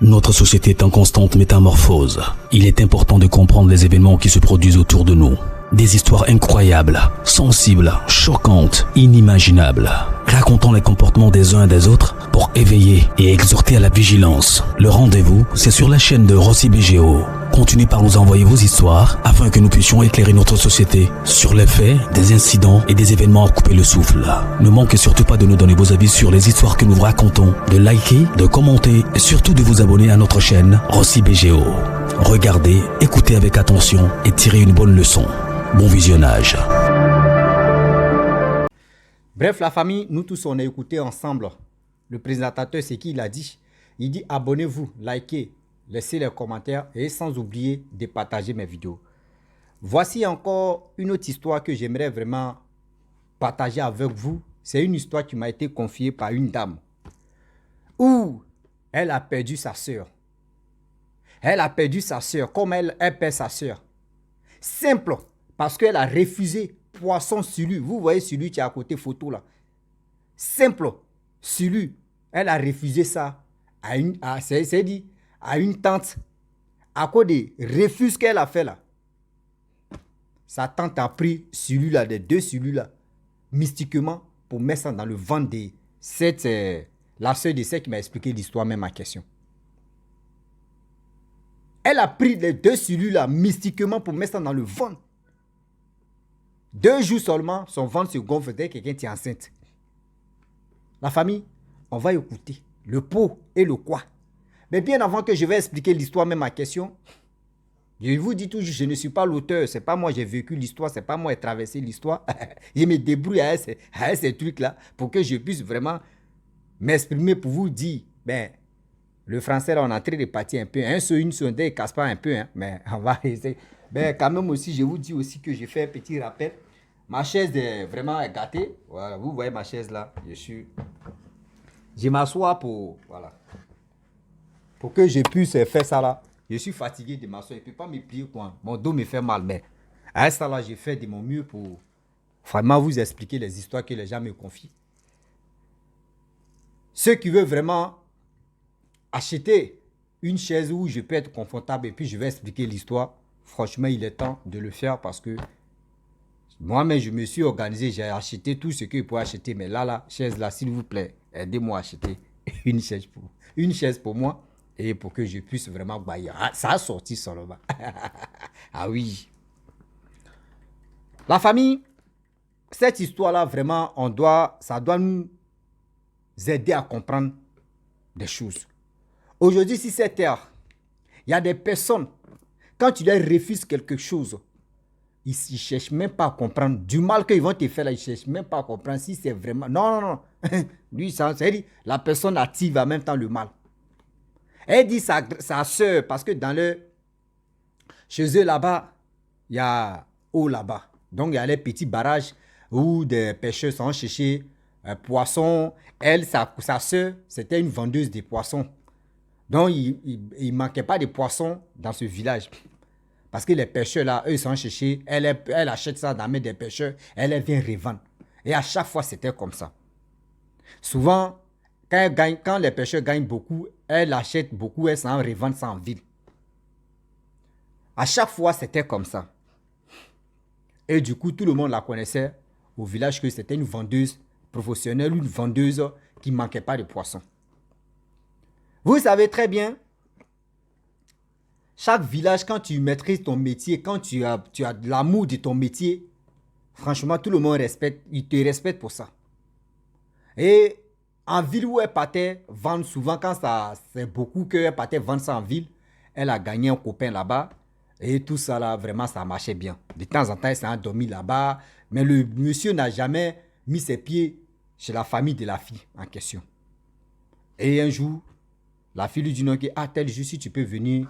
Notre société est en constante métamorphose. Il est important de comprendre les événements qui se produisent autour de nous. Des histoires incroyables, sensibles, choquantes, inimaginables. Racontons les comportements des uns et des autres pour éveiller et exhorter à la vigilance. Le rendez-vous, c'est sur la chaîne de Rossi BGO. Continuez par nous envoyer vos histoires afin que nous puissions éclairer notre société sur les faits, des incidents et des événements à couper le souffle. Ne manquez surtout pas de nous donner vos avis sur les histoires que nous vous racontons, de liker, de commenter et surtout de vous abonner à notre chaîne Rossi BGO. Regardez, écoutez avec attention et tirez une bonne leçon. Bon visionnage. Bref, la famille, nous tous, on a écouté ensemble. Le présentateur, c'est qui il a dit? Il dit abonnez-vous, likez, laissez les commentaires et sans oublier de partager mes vidéos. Voici encore une autre histoire que j'aimerais vraiment partager avec vous. C'est une histoire qui m'a été confiée par une dame où elle a perdu sa soeur. Elle a perdu sa soeur comme elle perd sa soeur. Simple, parce qu'elle a refusé poisson sur lui. Vous voyez celui qui est à côté photo là. Simple, sur lui. Elle a refusé ça à une tante à cause des refus qu'elle a fait là. Sa tante a pris celui-là, des deux celui-là, mystiquement, pour mettre ça dans le ventre de la soeur de celle qui m'a expliqué l'histoire, même ma question. Elle a pris les deux celui-là, mystiquement, pour mettre ça dans le ventre. 2 jours seulement, son ventre se gonfle dès que quelqu'un est enceinte. La famille, on va écouter le pot et le quoi. Mais bien avant que je vais expliquer l'histoire, même ma question, je vous dis toujours, je ne suis pas l'auteur. C'est pas moi j'ai vécu l'histoire, c'est pas moi qui ai traversé l'histoire. Je me débrouille avec ces trucs-là pour que je puisse vraiment m'exprimer pour vous dire, le français, là, on est en train de partir un peu. Un sur une seconde, il ne casse pas un peu, hein, mais on va essayer. Quand même aussi, je vous dis aussi que j'ai fait un petit rappel. Ma chaise est vraiment gâtée. Voilà, vous voyez ma chaise là. Je m'assois pour que je puisse faire ça là. Je suis fatigué de m'asseoir. Je ne peux pas me plier quoi. Mon dos me fait mal. Mais à ça là, j'ai fait de mon mieux pour vraiment vous expliquer les histoires que les gens me confient. Ceux qui veulent vraiment acheter une chaise où je peux être confortable et puis je vais expliquer l'histoire, franchement, il est temps de le faire parce que moi-même, je me suis organisé, j'ai acheté tout ce que je pouvais acheter. Mais là, chaise là, s'il vous plaît, aidez-moi à acheter une chaise pour moi et pour que je puisse vraiment bailler. Ah, ça a sorti seulement. Ah oui. La famille, cette histoire-là, vraiment, ça doit nous aider à comprendre des choses. Aujourd'hui, si c'est terre, il y a des personnes, quand tu leur refuses quelque chose, ils ne cherchent même pas à comprendre. Du mal qu'ils vont te faire là, ils ne cherchent même pas à comprendre si c'est vraiment... Non. Lui, c'est-à-dire, la personne active en même temps le mal. Elle dit sa soeur, parce que chez eux là-bas, il y a eau là-bas. Donc, il y a les petits barrages où des pêcheurs sont chercher poissons. Elle, sa soeur, c'était une vendeuse de poissons. Donc, il ne manquait pas de poissons dans ce village. Parce que les pêcheurs, là, eux, ils sont cherchés. Elle achète ça dans la main des pêcheurs. Elle vient revendre. Et à chaque fois, c'était comme ça. Souvent, quand les pêcheurs gagnent beaucoup, elle achète beaucoup, elle s'en revend ça en ville. À chaque fois, c'était comme ça. Et du coup, tout le monde la connaissait au village que c'était une vendeuse professionnelle, une vendeuse qui ne manquait pas de poissons. Vous savez très bien, chaque village, quand tu maîtrises ton métier, quand tu as de l'amour de ton métier, franchement, tout le monde il te respecte pour ça. Et en ville où elle partait vendre, souvent quand c'est beaucoup qu'elle partait vendre ça en ville, elle a gagné un copain là-bas. Et tout ça là, vraiment, ça marchait bien. De temps en temps, elle s'est endormie là-bas. Mais le monsieur n'a jamais mis ses pieds chez la famille de la fille en question. Et un jour, la fille lui dit non, tel jour, si tu peux venir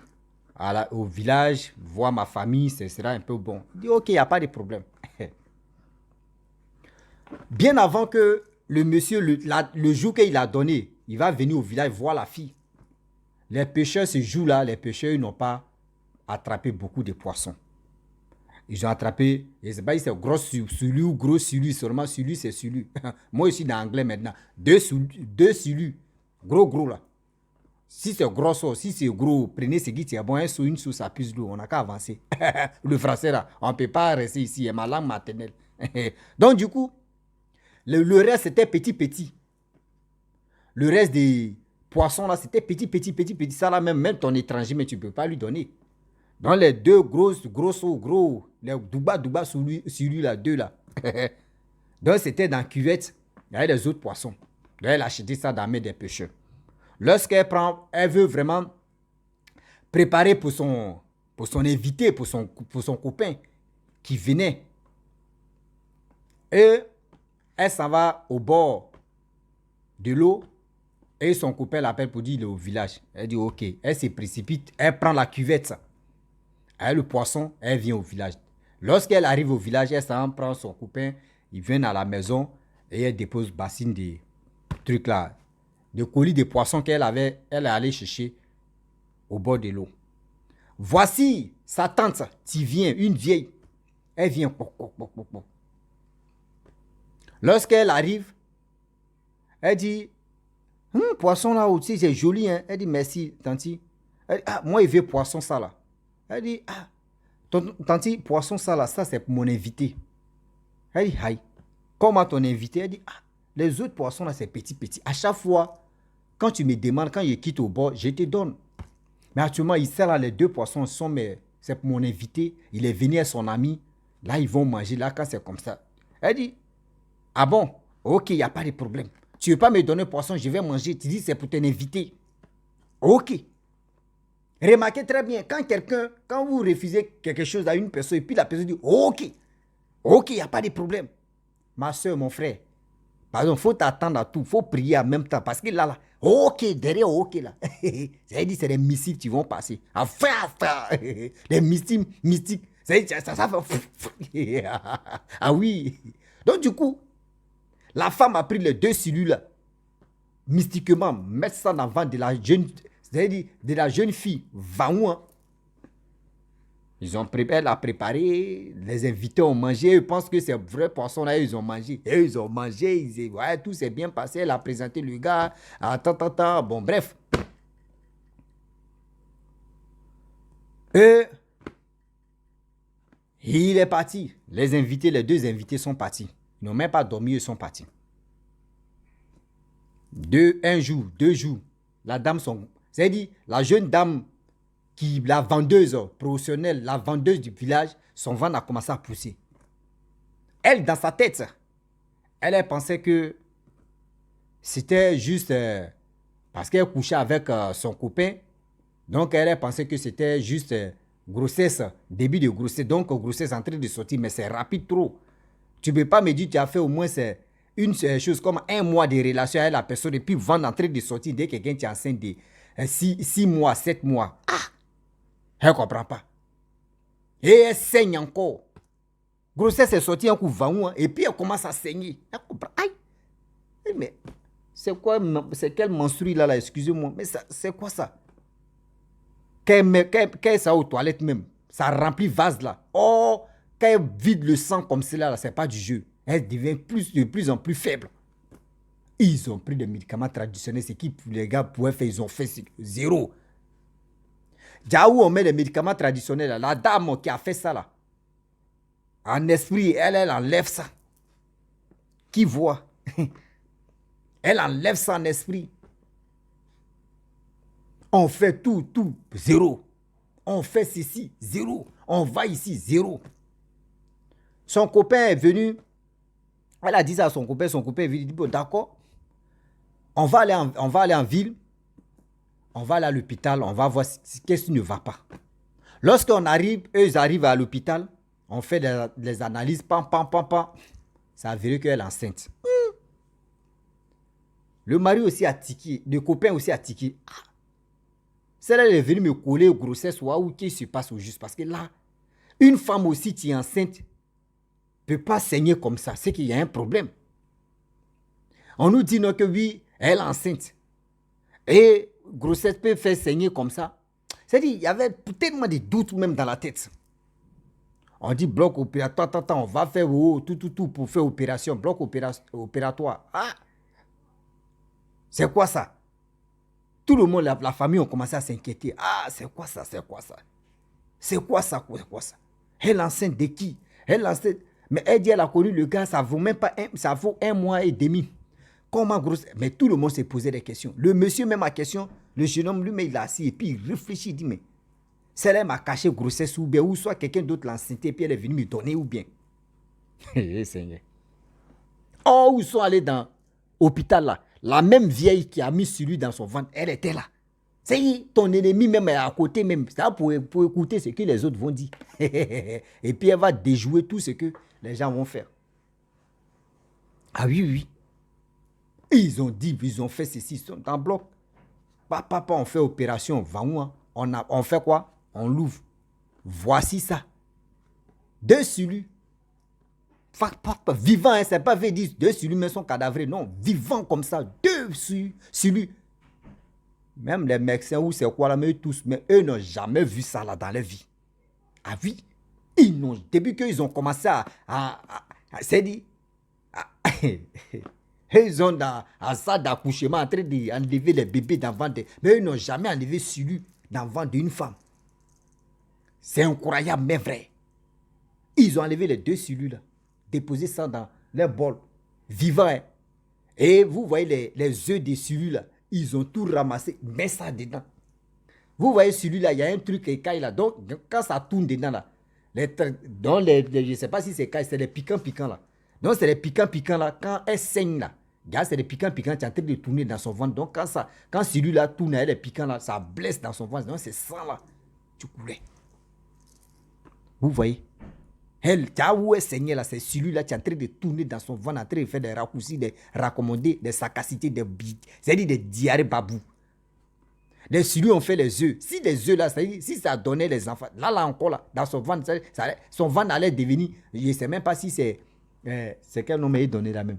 au village, voir ma famille, ce sera un peu bon. Il dit ok, il n'y a pas de problème. Bien avant que le monsieur, le jour qu'il a donné, il va venir au village voir la fille. Les pêcheurs, ce jour-là, les pêcheurs, ils n'ont pas attrapé beaucoup de poissons. Ils ont attrapé, je ne sais pas si c'est gros sulu ou gros sulu, seulement sulu, c'est sulu. Moi, je suis dans l'anglais maintenant. Deux sulu, gros là. Si c'est gros, si c'est gros, prenez ce qui est bon, une sous, ça puise l'eau, on n'a qu'à avancer. Le français là, on ne peut pas rester ici, c'est ma langue maternelle. Donc du coup, le reste c'était petit. Le reste des poissons là, c'était petit. Ça là, même ton étranger, mais tu ne peux pas lui donner. Dans les deux gros, les douba sur lui là, deux là. Donc c'était dans la cuvette, il y avait les autres poissons. Donc elle a acheté ça dans la main des pêcheurs. Lorsqu'elle prend, elle veut vraiment préparer pour son invité, pour son copain qui venait. Et elle s'en va au bord de l'eau et son copain l'appelle pour dire il est au village. Elle dit ok, elle se précipite, elle prend la cuvette. Elle le poisson, elle vient au village. Lorsqu'elle arrive au village, elle s'en prend son copain, il vient à la maison et elle dépose bassine des trucs là. De colis de poissons qu'elle avait, elle est allée chercher au bord de l'eau. Voici sa tante, qui vient, une vieille. Elle vient. Lorsqu'elle arrive, elle dit, poisson là aussi, c'est joli. Hein? Elle dit, merci, tanti. Elle dit, moi, il veut poisson ça là. Elle dit, tanti, poisson ça là, ça c'est pour mon invité. Elle dit, aïe, comment ton invité? Elle dit, les autres poissons là, c'est petit. À chaque fois, quand tu me demandes, quand je quitte au bord, je te donne. Mais actuellement, ici, là, les deux poissons sont, mais c'est pour mon invité. Il est venu avec son ami. Là, ils vont manger. Là, quand c'est comme ça. Elle dit, ah bon, ok, il n'y a pas de problème. Tu ne veux pas me donner poisson, je vais manger. Tu dis, c'est pour ton invité. Ok. Remarquez très bien, quand vous refusez quelque chose à une personne, et puis la personne dit, ok, il n'y a pas de problème. Ma soeur, mon frère, pardon, il faut t'attendre à tout, il faut prier en même temps, parce que là, ok, derrière, ok, là, ça veut dire c'est des missiles qui vont passer. Enfin, les missiles mystiques, ça fait, ah oui. Donc du coup, la femme a pris les deux cellules, là, mystiquement, mettre ça en avant de la jeune, c'est-à-dire de la jeune fille, Vaou, hein. Elle a préparé, les invités ont mangé, ils pensent que c'est vrai poisson là, ils ont mangé. Et ils ont mangé, ouais, tout s'est bien passé, elle a présenté le gars, bon bref. Et il est parti. Les deux invités sont partis. Ils n'ont même pas dormi, ils sont partis. Un jour, 2 jours, c'est-à-dire la jeune dame, la vendeuse professionnelle, la vendeuse du village, son ventre a commencé à pousser. Elle, dans sa tête, elle pensait que c'était juste parce qu'elle couchait avec son copain. Donc, elle pensait que c'était juste grossesse, début de grossesse. Donc, grossesse en train de sortir, mais c'est rapide trop. Tu ne peux pas me dire que tu as fait au moins une chose comme 1 mois de relation avec la personne et puis ventre en train de sortir dès que quelqu'un est enceinte de 6 mois, 7 mois. Elle ne comprend pas. Et elle saigne encore. Grossesse est sortie un coup vaou, et puis elle commence à saigner. Elle comprend. Aïe. Mais c'est quoi, c'est quel menstrue là, excusez-moi. Mais c'est quoi ça? Qu'elle ça aux toilettes même. Ça remplit vase là. Oh, quand elle vide le sang comme cela, là, c'est pas du jeu. Elle devient de plus en plus faible. Ils ont pris des médicaments traditionnels. Ce que les gars pouvaient faire, ils ont fait zéro. Déjà où on met les médicaments traditionnels, la dame qui a fait ça là, en esprit, elle enlève ça. Qui voit? Elle enlève ça en esprit. On fait tout, zéro. On fait ceci, zéro. On va ici, zéro. Son copain est venu, elle a dit ça à son copain est venu, il dit, bon, d'accord, on va aller en ville, on va aller à l'hôpital, on va voir qu'est-ce qui ne va pas. Lorsqu'on arrive, eux, ils arrivent à l'hôpital, on fait des analyses, pam. Ça a vérifié qu'elle est enceinte. Le mari aussi a tiqué, le copain aussi a tiqué. Celle-là, elle est venue me coller aux grossesses, ou qu'est-ce qui se passe au juste. Parce que là, une femme aussi qui est enceinte ne peut pas saigner comme ça. C'est qu'il y a un problème. On nous dit non que oui, elle est enceinte. Et grossesse peut faire saigner comme ça. C'est-à-dire, il y avait tellement de doutes même dans la tête. On dit bloc opératoire, on va faire tout pour faire opération, bloc opératoire. C'est quoi ça? Tout le monde, la famille, ont commencé à s'inquiéter. Ah, c'est quoi ça, c'est quoi ça? C'est quoi ça, c'est quoi ça? Elle est enceinte de qui? Elle est enceinte. Mais elle dit, elle a connu le gars, ça vaut même pas ça vaut 1 mois et demi. Comment grosse? Mais tout le monde s'est posé des questions. Le monsieur, même à question, le jeune homme, lui, mais il a assis et puis il réfléchit, il dit, mais celle-là m'a caché grossesse ou bien, ou soit quelqu'un d'autre l'a enceinte et puis elle est venue me donner ou bien. Seigneur. Oh, où ils sont allés dans l'hôpital là. La même vieille qui a mis celui dans son ventre, elle était là. C'est ton ennemi même est à côté même. Ça pour écouter ce que les autres vont dire. Et puis elle va déjouer tout ce que les gens vont faire. Ah oui, oui. Ils ont dit, ils ont fait ceci, ils sont en bloc. Papa, on fait opération, Vaoua. On fait quoi? On l'ouvre. Voici ça. 2 cellules. Vivant, hein, c'est pas V10, 2 cellules, mais sont cadavrés. Non, vivant comme ça, 2 cellules. Même les médecins ou c'est quoi là, mais tous, mais eux n'ont jamais vu ça là dans leur vie. Ah oui, ils n'ont, depuis qu'ils ont commencé c'est dit, ils ont dans ça d'accouchement en train d'enlever les bébés dans le ventre, mais ils n'ont jamais enlevé celui dans le ventre d'une femme. C'est incroyable, mais vrai. Ils ont enlevé les 2 cellules là, déposé ça dans leur bol, vivant. Hein. Et vous voyez les œufs des cellules là, ils ont tout ramassé, met ça dedans. Vous voyez celui-là, il y a un truc écaille là. Donc, quand ça tourne dedans là, je ne sais pas si c'est écaille, c'est les piquants là. Donc, c'est les piquants là. Quand elle saigne là, regarde, c'est les piquants, tu es en train de tourner dans son ventre. Donc, quand celui-là tourne, elle est piquant là, ça blesse dans son ventre. Donc, c'est ça là. Tu coulais. Vous voyez? Elle, tu as où elle saignait là, c'est celui-là, tu es en train de tourner dans son ventre, en train de faire des raccourcis, des raccommodés, des sacacités, c'est-à-dire des diarrhées babou. Les cellules ont fait les œufs. Si les œufs là, si ça donnait les enfants, là encore là, dans son ventre, son ventre allait devenir, je ne sais même pas si c'est quel nom il donné là même.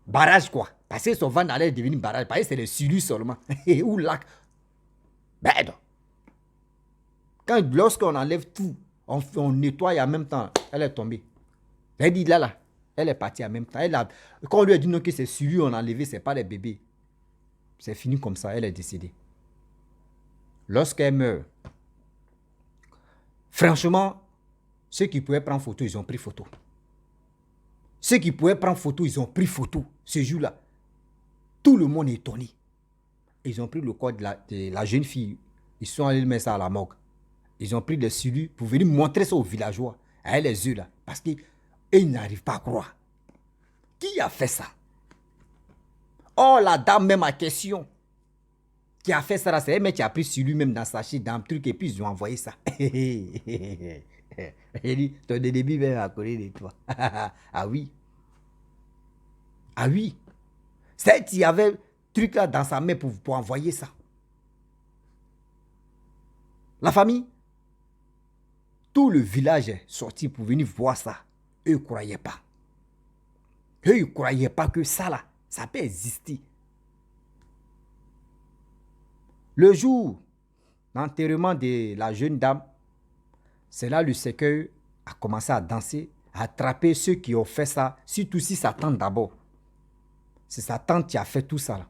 Barrage quoi. Parce que son ventre allait devenir barrage. Parce que c'est les cellules seulement. Ou lac. Ben non. Lorsqu'on enlève tout, on nettoie en même temps, elle est tombée. Elle dit là, elle est partie en même temps. Quand on lui a dit non que c'est celui on a enlevé, ce n'est pas les bébés. C'est fini comme ça, elle est décédée. Lorsqu'elle meurt, franchement, ceux qui pouvaient prendre photo, ils ont pris photo. Ceux qui pouvaient prendre photo, ils ont pris photo ce jour-là. Tout le monde est étonné. Ils ont pris le corps de la jeune fille. Ils sont allés mettre ça à la morgue. Ils ont pris des cellules pour venir montrer ça aux villageois. Avec les yeux là. Parce qu'ils n'arrivent pas à croire. Qui a fait ça? Oh, la dame même à question. Qui a fait ça là, c'est elle qui a pris celui même dans sa chute, dans le truc, et puis ils ont envoyé ça. Il dit, ton début même à côté de toi. Ah oui. Ah oui. C'est qu'il y avait truc là dans sa main pour envoyer ça. La famille, tout le village est sorti pour venir voir ça. Eux ne croyaient pas. Eux ne croyaient pas que ça là, ça peut exister. Le jour d'enterrement de la jeune dame, c'est là le cercueil a commencé à danser, à attraper ceux qui ont fait ça, surtout si sa tante d'abord. C'est sa tante qui a fait tout ça là.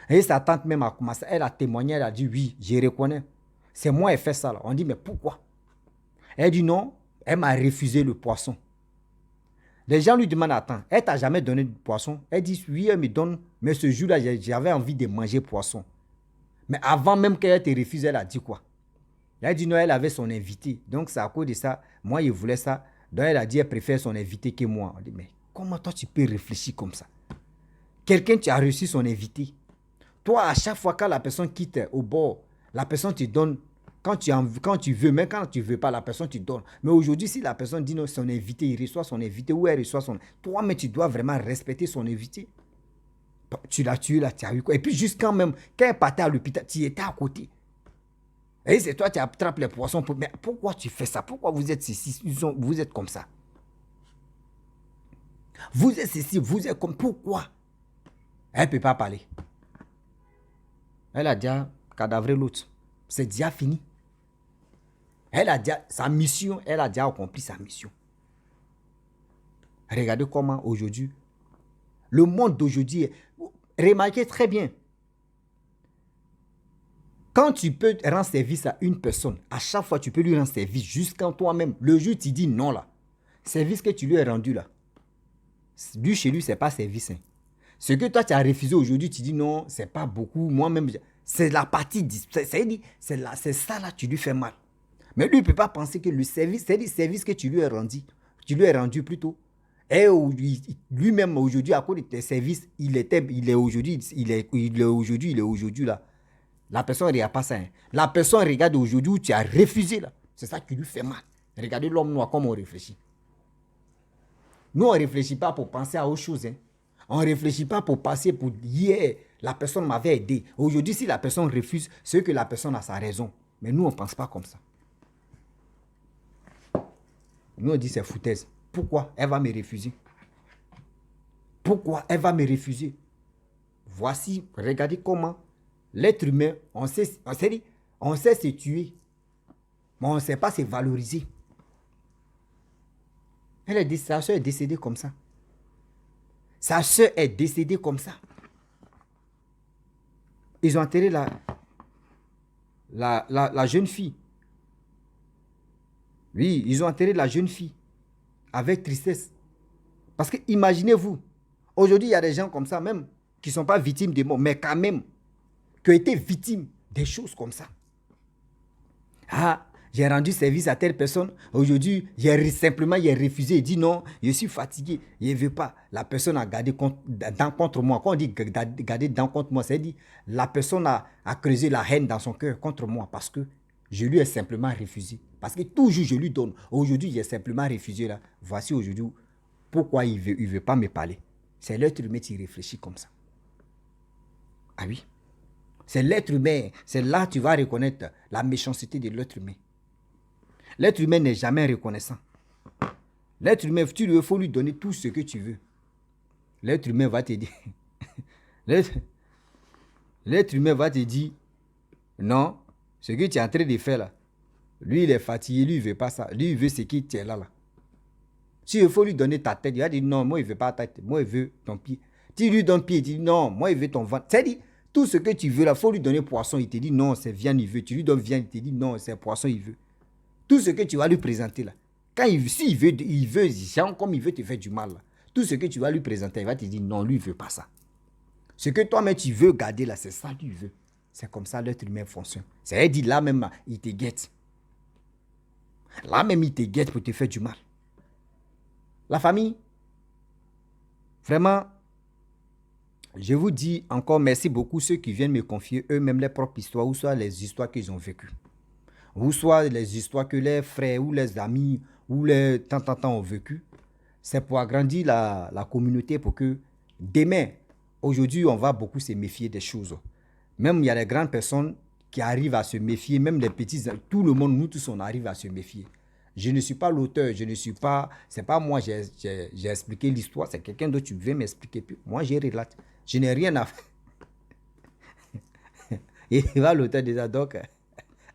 Et sa tante même a commencé, elle a témoigné, elle a dit oui, je reconnais. C'est moi qui ai fait ça là. On dit mais pourquoi? Elle dit non, elle m'a refusé le poisson. Les gens lui demandent attends, elle t'a jamais donné de poisson? Elle dit oui, elle me donne, mais ce jour-là, j'avais envie de manger poisson. Mais avant même qu'elle te refuse, elle a dit quoi? Elle a dit non, elle avait son invité. Donc c'est à cause de ça, moi je voulais ça. Donc elle a dit elle préfère son invité que moi. On dit mais comment toi tu peux réfléchir comme ça? Quelqu'un tu as reçu son invité. Toi à chaque fois quand la personne quitte au bord, la personne te donne quand tu veux, même quand tu ne veux pas, la personne te donne. Mais aujourd'hui si la personne dit non, son invité, il reçoit son invité ou elle reçoit son... Toi mais tu dois vraiment respecter son invité. Tu l'as tué là, tu as eu quoi? Et puis juste quand même, quand elle partait à l'hôpital, tu étais à côté. Et c'est toi qui attrapes les poissons. Mais pourquoi tu fais ça? Pourquoi vous êtes ceci? Vous êtes comme ça? Vous êtes ceci, vous êtes comme... Pourquoi? Elle ne peut pas parler. Elle a déjà cadavré l'autre. C'est déjà fini. Elle a déjà sa mission, elle a déjà accompli sa mission. Regardez comment aujourd'hui, le monde d'aujourd'hui, remarquez très bien, Quand tu peux rendre service à une personne, à chaque fois, tu peux lui rendre service jusqu'en toi-même. Le jour, tu dis non, là. Service que tu lui as rendu, là. Lui, chez lui, ce n'est pas service. Hein. Ce que toi, tu as refusé aujourd'hui, tu dis non, ce n'est pas beaucoup. Moi-même, c'est la partie, c'est ça, là, tu lui fais mal. Mais lui, il ne peut pas penser que le service, c'est le service que tu lui as rendu plutôt. Et lui-même, aujourd'hui, à cause de tes services, il est aujourd'hui, là. La personne ne regarde pas ça. Hein. La personne regarde aujourd'hui où tu as refusé, là. C'est ça qui lui fait mal. Regardez l'homme noir, comme on réfléchit. Nous, on ne réfléchit pas pour penser à autre chose. Hein. On ne réfléchit pas pour passer pour hier, la personne m'avait aidé. Aujourd'hui, si la personne refuse, c'est que la personne a sa raison. Mais nous, on ne pense pas comme ça. Nous, on dit c'est foutaise. Pourquoi elle va me refuser? Pourquoi elle va me refuser? Voici, regardez comment l'être humain, on sait se tuer, mais on ne sait pas se valoriser. Sa soeur est décédée comme ça. Sa soeur est décédée comme ça. Ils ont enterré la jeune fille. Oui, ils ont enterré la jeune fille avec tristesse. Parce que imaginez-vous, aujourd'hui, il y a des gens comme ça, même qui ne sont pas victimes des morts, mais quand même, qui ont été victimes des choses comme ça. Ah, j'ai rendu service à telle personne. Aujourd'hui, il a refusé. Il dit non, je suis fatigué. Je ne veux pas. La personne a gardé dans contre moi. Quand on dit garder dans contre moi, c'est-à-dire la personne a creusé la haine dans son cœur contre moi parce que je lui ai simplement refusé. Parce que toujours je lui donne. Aujourd'hui, j'ai simplement refusé là. Voici aujourd'hui pourquoi il veut pas me parler. C'est l'être humain qui réfléchit comme ça. Ah oui. C'est l'être humain. C'est là que tu vas reconnaître la méchanceté de l'être humain. L'être humain n'est jamais reconnaissant. L'être humain, il faut lui donner tout ce que tu veux. L'être humain va te dire. L'être humain va te dire, non, ce que tu es en train de faire là, lui il est fatigué, lui il ne veut pas ça. Lui il veut ce qui tient là. Si il faut lui donner ta tête, il va dire non, moi il ne veux pas ta tête, moi il veut ton pied. Tu lui donnes pied, il dit non, moi il veut ton ventre. C'est-à-dire, tout ce que tu veux là, il faut lui donner poisson, il te dit non, c'est viande, il veut. Tu lui donnes viande, il te dit non, c'est poisson, il veut. Tout ce que tu vas lui présenter là, s'il veut, genre comme il veut te faire du mal là, tout ce que tu vas lui présenter, il va te dire non, lui il ne veut pas ça. Ce que toi-même tu veux garder là, c'est ça qu'il veut. C'est comme ça l'être humain fonctionne. C'est-à-dire là même, il te guette. Là même, il te guette pour te faire du mal. La famille, vraiment, je vous dis encore merci beaucoup ceux qui viennent me confier eux-mêmes leurs propres histoires ou soit les histoires qu'ils ont vécues. Ou soit les histoires que les frères ou les amis ou les tant ont vécues. C'est pour agrandir la communauté pour que demain, aujourd'hui, on va beaucoup se méfier des choses. Même il y a des grandes personnes qui arrivent à se méfier, même les petits, tout le monde, nous tous, on arrive à se méfier. Je ne suis pas l'auteur, c'est pas moi, j'ai expliqué l'histoire, c'est quelqu'un d'autre qui veut m'expliquer. Moi, j'ai relate. Je n'ai rien à faire. Et il va l'auteur déjà, donc,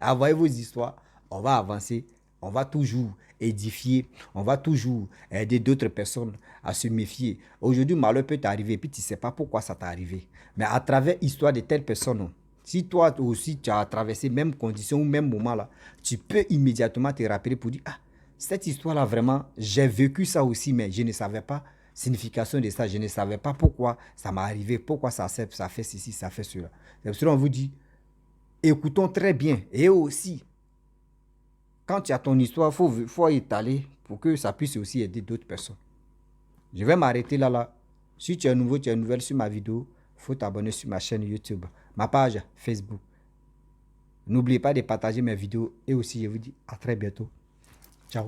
envoyez vos histoires, on va avancer, on va toujours édifier, on va toujours aider d'autres personnes à se méfier. Aujourd'hui, malheur peut t'arriver, puis tu ne sais pas pourquoi ça t'est arrivé. Mais à travers l'histoire de telle personne, si toi aussi tu as traversé même condition ou même moment là, tu peux immédiatement te rappeler pour dire ah, cette histoire là vraiment, j'ai vécu ça aussi, mais je ne savais pas la signification de ça, je ne savais pas pourquoi ça m'est arrivé, pourquoi ça fait ceci, ça fait cela. C'est pour cela qu'on vous dit, écoutons très bien. Et aussi, quand tu as ton histoire, il faut étaler pour que ça puisse aussi aider d'autres personnes. Je vais m'arrêter là. Si tu es nouveau, tu es nouvelle sur ma vidéo, il faut t'abonner sur ma chaîne YouTube, ma page Facebook. N'oubliez pas de partager mes vidéos et aussi je vous dis à très bientôt. Ciao.